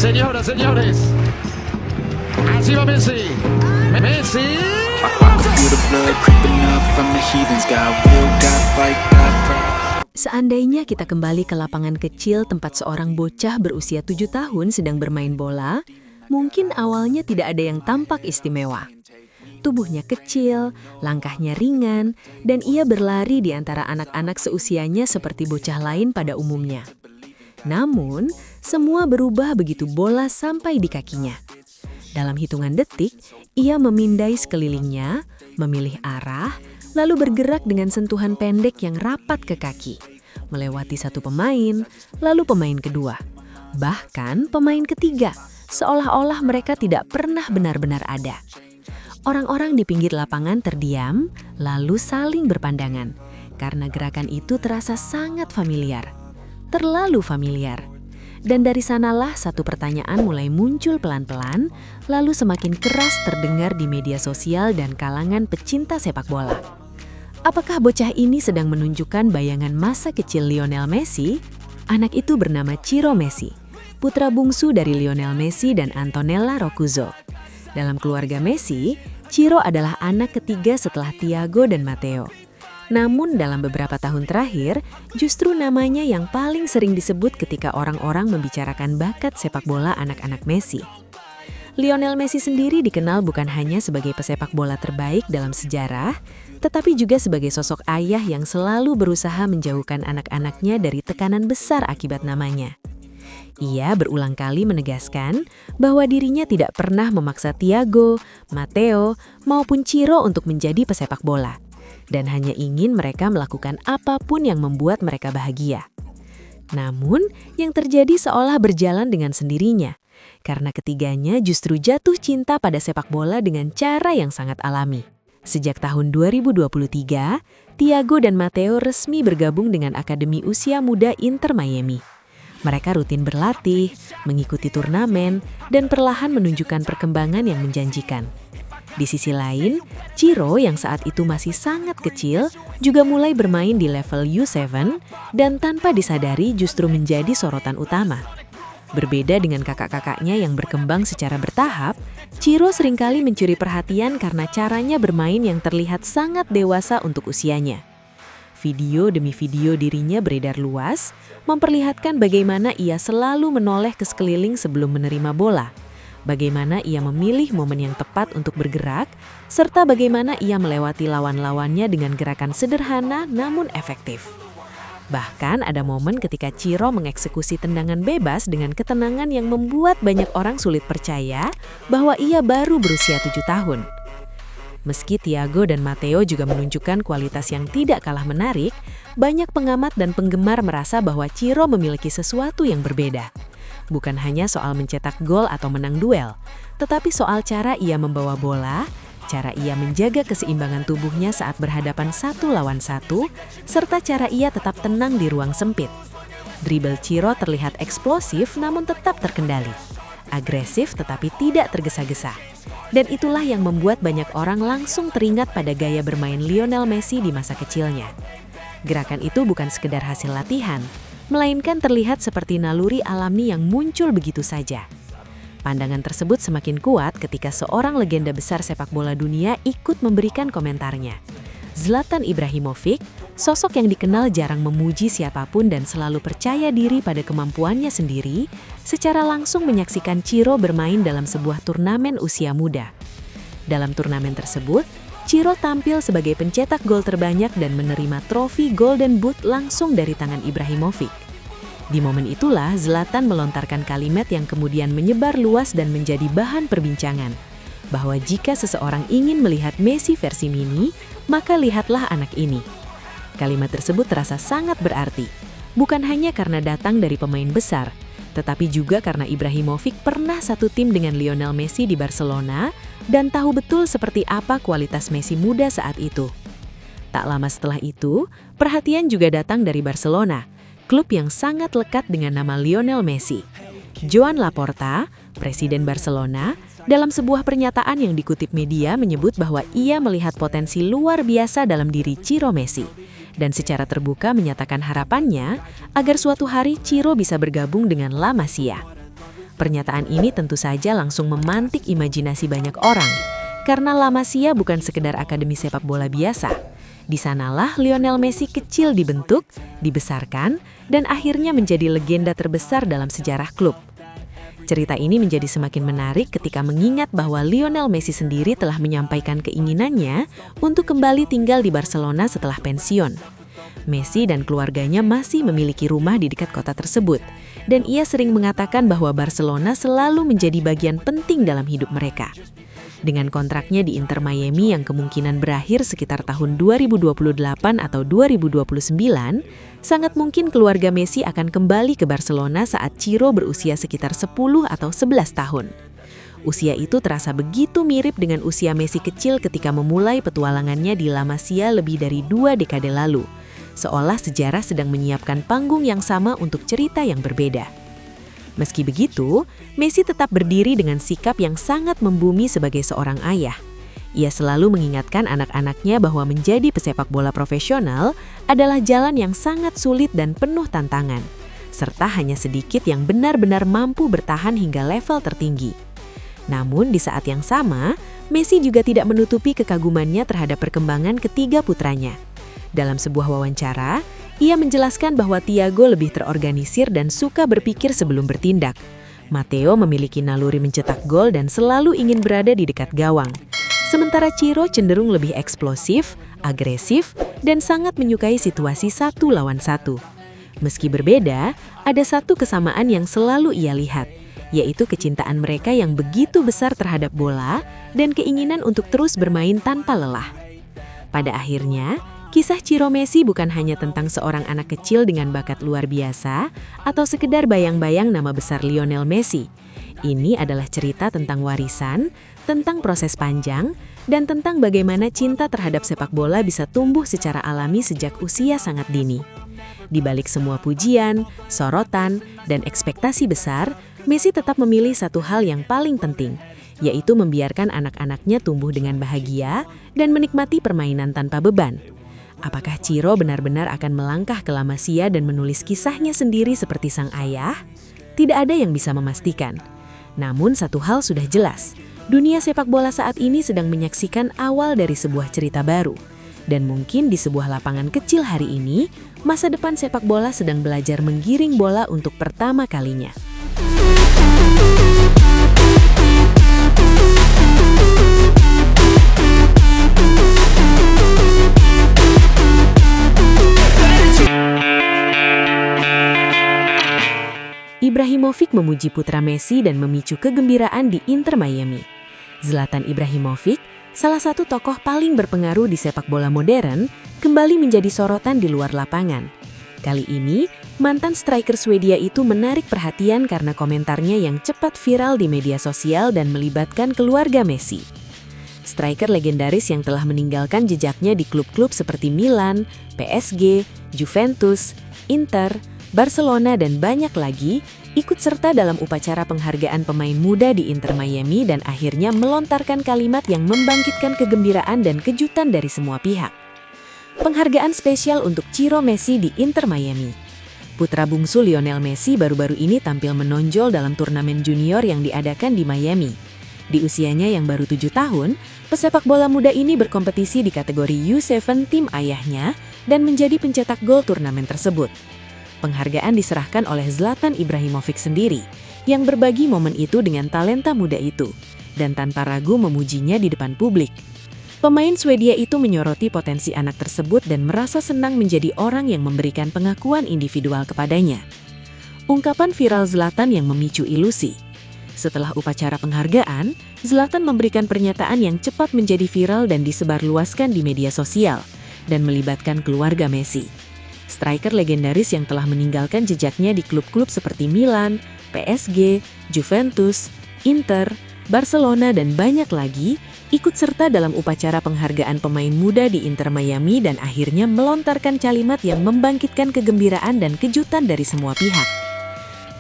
Señoras, señores, así va Messi. Messi. I can feel the blood creeping up from the heathens. Got will, got fight, got pride. Seandainya kita kembali ke lapangan kecil tempat seorang bocah berusia 7 tahun sedang bermain bola, mungkin awalnya tidak ada yang tampak istimewa. Tubuhnya kecil, langkahnya ringan, dan ia berlari di antara anak-anak seusianya seperti bocah lain pada umumnya. Namun, semua berubah begitu bola sampai di kakinya. Dalam hitungan detik, ia memindai sekelilingnya, memilih arah, lalu bergerak dengan sentuhan pendek yang rapat ke kaki, melewati satu pemain, lalu pemain kedua, bahkan pemain ketiga, seolah-olah mereka tidak pernah benar-benar ada. Orang-orang di pinggir lapangan terdiam, lalu saling berpandangan, karena gerakan itu terasa sangat familiar, terlalu familiar. Dan dari sanalah satu pertanyaan mulai muncul pelan-pelan, lalu semakin keras terdengar di media sosial dan kalangan pecinta sepak bola. Apakah bocah ini sedang menunjukkan bayangan masa kecil Lionel Messi? Anak itu bernama Ciro Messi, putra bungsu dari Lionel Messi dan Antonella Roccuzzo. Dalam keluarga Messi, Ciro adalah anak ketiga setelah Thiago dan Matteo. Namun dalam beberapa tahun terakhir, justru namanya yang paling sering disebut ketika orang-orang membicarakan bakat sepak bola anak-anak Messi. Lionel Messi sendiri dikenal bukan hanya sebagai pesepak bola terbaik dalam sejarah, tetapi juga sebagai sosok ayah yang selalu berusaha menjauhkan anak-anaknya dari tekanan besar akibat namanya. Ia berulang kali menegaskan bahwa dirinya tidak pernah memaksa Thiago, Matteo, maupun Ciro untuk menjadi pesepak bola, dan hanya ingin mereka melakukan apapun yang membuat mereka bahagia. Namun, yang terjadi seolah berjalan dengan sendirinya, karena ketiganya justru jatuh cinta pada sepak bola dengan cara yang sangat alami. Sejak tahun 2023, Thiago dan Matteo resmi bergabung dengan Akademi Usia Muda Inter Miami. Mereka rutin berlatih, mengikuti turnamen, dan perlahan menunjukkan perkembangan yang menjanjikan. Di sisi lain, Ciro yang saat itu masih sangat kecil juga mulai bermain di level U7 dan tanpa disadari justru menjadi sorotan utama. Berbeda dengan kakak-kakaknya yang berkembang secara bertahap, Ciro seringkali mencuri perhatian karena caranya bermain yang terlihat sangat dewasa untuk usianya. Video demi video dirinya beredar luas, memperlihatkan bagaimana ia selalu menoleh ke sekeliling sebelum menerima bola, bagaimana ia memilih momen yang tepat untuk bergerak, serta bagaimana ia melewati lawan-lawannya dengan gerakan sederhana namun efektif. Bahkan ada momen ketika Ciro mengeksekusi tendangan bebas dengan ketenangan yang membuat banyak orang sulit percaya bahwa ia baru berusia 7 tahun. Meski Thiago dan Matteo juga menunjukkan kualitas yang tidak kalah menarik, banyak pengamat dan penggemar merasa bahwa Ciro memiliki sesuatu yang berbeda. Bukan hanya soal mencetak gol atau menang duel, tetapi soal cara ia membawa bola, cara ia menjaga keseimbangan tubuhnya saat berhadapan 1 lawan 1, serta cara ia tetap tenang di ruang sempit. Dribble Ciro terlihat eksplosif namun tetap terkendali, agresif tetapi tidak tergesa-gesa. Dan itulah yang membuat banyak orang langsung teringat pada gaya bermain Lionel Messi di masa kecilnya. Gerakan itu bukan sekedar hasil latihan, melainkan terlihat seperti naluri alami yang muncul begitu saja. Pandangan tersebut semakin kuat ketika seorang legenda besar sepak bola dunia ikut memberikan komentarnya. Zlatan Ibrahimovic, sosok yang dikenal jarang memuji siapapun dan selalu percaya diri pada kemampuannya sendiri, secara langsung menyaksikan Ciro bermain dalam sebuah turnamen usia muda. Dalam turnamen tersebut, Ciro tampil sebagai pencetak gol terbanyak dan menerima trofi Golden Boot langsung dari tangan Ibrahimovic. Di momen itulah Zlatan melontarkan kalimat yang kemudian menyebar luas dan menjadi bahan perbincangan, bahwa jika seseorang ingin melihat Messi versi mini, maka lihatlah anak ini. Kalimat tersebut terasa sangat berarti, bukan hanya karena datang dari pemain besar, tetapi juga karena Ibrahimovic pernah satu tim dengan Lionel Messi di Barcelona dan tahu betul seperti apa kualitas Messi muda saat itu. Tak lama setelah itu, perhatian juga datang dari Barcelona, klub yang sangat lekat dengan nama Lionel Messi. Joan Laporta, presiden Barcelona, dalam sebuah pernyataan yang dikutip media menyebut bahwa ia melihat potensi luar biasa dalam diri Ciro Messi dan secara terbuka menyatakan harapannya agar suatu hari Ciro bisa bergabung dengan La Masia. Pernyataan ini tentu saja langsung memantik imajinasi banyak orang, karena La Masia bukan sekedar akademi sepak bola biasa. Di sanalah Lionel Messi kecil dibentuk, dibesarkan, dan akhirnya menjadi legenda terbesar dalam sejarah klub. Cerita ini menjadi semakin menarik ketika mengingat bahwa Lionel Messi sendiri telah menyampaikan keinginannya untuk kembali tinggal di Barcelona setelah pensiun. Messi dan keluarganya masih memiliki rumah di dekat kota tersebut, dan ia sering mengatakan bahwa Barcelona selalu menjadi bagian penting dalam hidup mereka. Dengan kontraknya di Inter Miami yang kemungkinan berakhir sekitar tahun 2028 atau 2029, sangat mungkin keluarga Messi akan kembali ke Barcelona saat Ciro berusia sekitar 10 atau 11 tahun. Usia itu terasa begitu mirip dengan usia Messi kecil ketika memulai petualangannya di La Masia lebih dari 2 dekade lalu, seolah sejarah sedang menyiapkan panggung yang sama untuk cerita yang berbeda. Meski begitu, Messi tetap berdiri dengan sikap yang sangat membumi sebagai seorang ayah. Ia selalu mengingatkan anak-anaknya bahwa menjadi pesepak bola profesional adalah jalan yang sangat sulit dan penuh tantangan, serta hanya sedikit yang benar-benar mampu bertahan hingga level tertinggi. Namun di saat yang sama, Messi juga tidak menutupi kekagumannya terhadap perkembangan ketiga putranya. Dalam sebuah wawancara, ia menjelaskan bahwa Thiago lebih terorganisir dan suka berpikir sebelum bertindak. Matteo memiliki naluri mencetak gol dan selalu ingin berada di dekat gawang. Sementara Ciro cenderung lebih eksplosif, agresif, dan sangat menyukai situasi 1 lawan 1. Meski berbeda, ada satu kesamaan yang selalu ia lihat, yaitu kecintaan mereka yang begitu besar terhadap bola dan keinginan untuk terus bermain tanpa lelah. Pada akhirnya, kisah Ciro Messi bukan hanya tentang seorang anak kecil dengan bakat luar biasa atau sekedar bayang-bayang nama besar Lionel Messi. Ini adalah cerita tentang warisan, tentang proses panjang, dan tentang bagaimana cinta terhadap sepak bola bisa tumbuh secara alami sejak usia sangat dini. Di balik semua pujian, sorotan, dan ekspektasi besar, Messi tetap memilih satu hal yang paling penting, yaitu membiarkan anak-anaknya tumbuh dengan bahagia dan menikmati permainan tanpa beban. Apakah Ciro benar-benar akan melangkah ke La Masia dan menulis kisahnya sendiri seperti sang ayah? Tidak ada yang bisa memastikan. Namun satu hal sudah jelas, dunia sepak bola saat ini sedang menyaksikan awal dari sebuah cerita baru. Dan mungkin di sebuah lapangan kecil hari ini, masa depan sepak bola sedang belajar menggiring bola untuk pertama kalinya. Ibrahimovic memuji putra Messi dan memicu kegembiraan di Inter Miami. Zlatan Ibrahimovic, salah satu tokoh paling berpengaruh di sepak bola modern, kembali menjadi sorotan di luar lapangan. Kali ini, mantan striker Swedia itu menarik perhatian karena komentarnya yang cepat viral di media sosial dan melibatkan keluarga Messi. Striker legendaris yang telah meninggalkan jejaknya di klub-klub seperti Milan, PSG, Juventus, Inter, Barcelona, dan banyak lagi, ikut serta dalam upacara penghargaan pemain muda di Inter Miami dan akhirnya melontarkan kalimat yang membangkitkan kegembiraan dan kejutan dari semua pihak. Penghargaan spesial untuk Ciro Messi di Inter Miami. Putra bungsu Lionel Messi baru-baru ini tampil menonjol dalam turnamen junior yang diadakan di Miami. Di usianya yang baru 7 tahun, pesepak bola muda ini berkompetisi di kategori U7 tim ayahnya dan menjadi pencetak gol turnamen tersebut. Penghargaan diserahkan oleh Zlatan Ibrahimovic sendiri, yang berbagi momen itu dengan talenta muda itu, dan tanpa ragu memujinya di depan publik. Pemain Swedia itu menyoroti potensi anak tersebut dan merasa senang menjadi orang yang memberikan pengakuan individual kepadanya. Ungkapan viral Zlatan yang memicu ilusi. Setelah upacara penghargaan, Zlatan memberikan pernyataan yang cepat menjadi viral dan disebarluaskan di media sosial, dan melibatkan keluarga Messi. Striker legendaris yang telah meninggalkan jejaknya di klub-klub seperti Milan, PSG, Juventus, Inter, Barcelona, dan banyak lagi, ikut serta dalam upacara penghargaan pemain muda di Inter Miami dan akhirnya melontarkan kalimat yang membangkitkan kegembiraan dan kejutan dari semua pihak.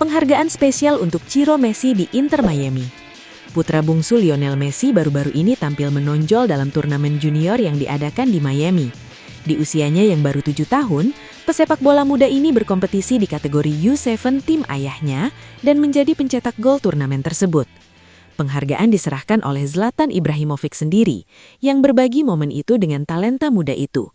Penghargaan spesial untuk Ciro Messi di Inter Miami. Putra bungsu Lionel Messi baru-baru ini tampil menonjol dalam turnamen junior yang diadakan di Miami. Di usianya yang baru 7 tahun, pesepak bola muda ini berkompetisi di kategori U7 tim ayahnya dan menjadi pencetak gol turnamen tersebut. Penghargaan diserahkan oleh Zlatan Ibrahimovic sendiri, yang berbagi momen itu dengan talenta muda itu,